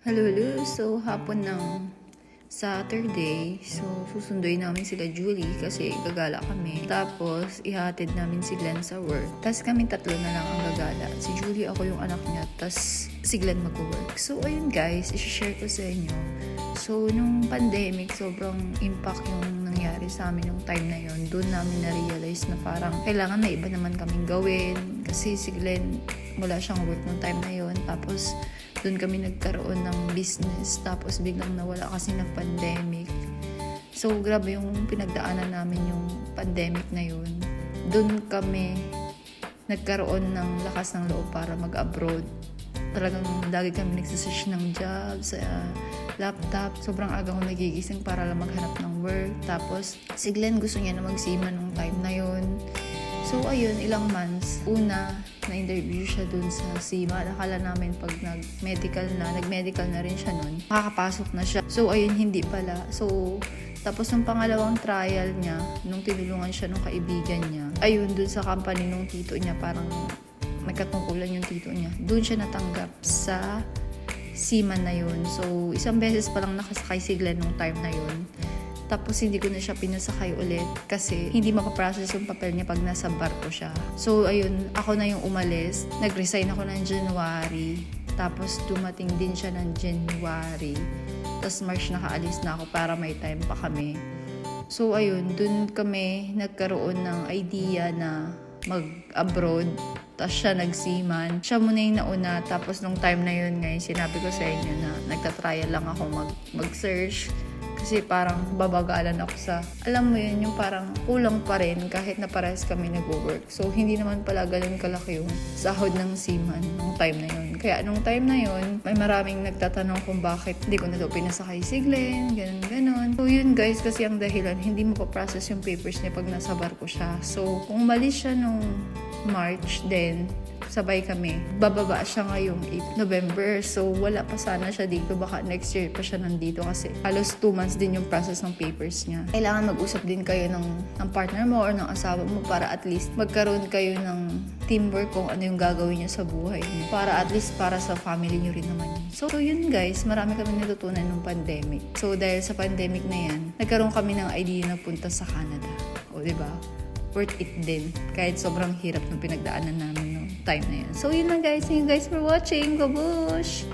Hello, hello. So, hapon ng Saturday. So, susunduin namin sila Julie kasi gagala kami. Tapos, ihatid namin si Glenn sa work. Tapos kami tatlo na lang ang gagala. Si Julie, ako yung anak niya. Tapos, si Glenn mag-work. So, ayun guys, isi-share ko sa inyo. So, nung pandemic, sobrang impact yung nangyari sa amin yung time na yon. Doon namin na-realize na parang kailangan may iba naman kaming gawin. Kasi si Glenn, wala siyang work nung time na yon. Tapos, doon kami nagkaroon ng business. Tapos, biglang nawala kasi ng pandemic. So, grabe yung pinagdaanan namin yung pandemic na yun. Doon kami nagkaroon ng lakas ng loob para mag-abroad. Talagang lagi kami nagsisearch ng job sa laptop. Sobrang aga ko nagigising para lang maghanap ng work. Tapos, si Glenn gusto niya na magsima nung time na yun. So, ayun, ilang months. Una, na-interview siya dun sa SIMA. Nakala namin pag nag-medical na rin siya nun, makakapasok na siya. So, ayun, hindi pala. So, tapos yung pangalawang trial niya, nung tinulungan siya nung kaibigan niya, ayun, dun sa company nung tito niya, parang may katungkulan yung tito niya. Dun siya natanggap sa SIMA na yun. So, isang beses pa lang nakasakay si Glenn nung time na yun. Tapos hindi ko na siya pinasakay ulit kasi hindi mapaprocess yung papel niya pag nasa barko siya. So ayun, ako na yung umalis. Nag-resign ako ng January. Tapos dumating din siya ng January. Tapos March nakaalis na ako para may time pa kami. So ayun, dun kami nagkaroon ng idea na mag-abroad. Tapos siya nagsiman. Siya muna yung nauna. Tapos nung time na yun ngayon, sinabi ko sa inyo na nagtatrial lang ako mag-search. Kasi parang babagalan ako sa, alam mo yun, yung parang kulang pa rin kahit na parehas kami nag-work. So, hindi naman pala ganun kalaki yung sahod ng seaman nung time na yun. Kaya nung time na yun, may maraming nagtatanong kung bakit hindi ko na daw pinasakay si Glenn, ganun. So, yun guys, kasi ang dahilan, hindi mo pa-process yung papers niya pag nasa barko siya. So, kung malis siya nung March, then sabay kami. Bababa siya ngayong 8 November. So, wala pa sana siya dito. Baka next year pa siya nandito kasi halos 2 months din yung process ng papers niya. Kailangan mag-usap din kayo ng partner mo or ng asawa mo para at least magkaroon kayo ng teamwork kung ano yung gagawin niyo sa buhay niyo. Para at least para sa family niyo rin naman yun. So, yun guys. Marami kami natutunan ng pandemic. So, dahil sa pandemic na yan, nagkaroon kami ng idea na punta sa Canada. O, diba? Worth it din. Kahit sobrang hirap ng pinagdaanan namin no time na yan. So, yun lang guys. Thank you guys for watching. Babush!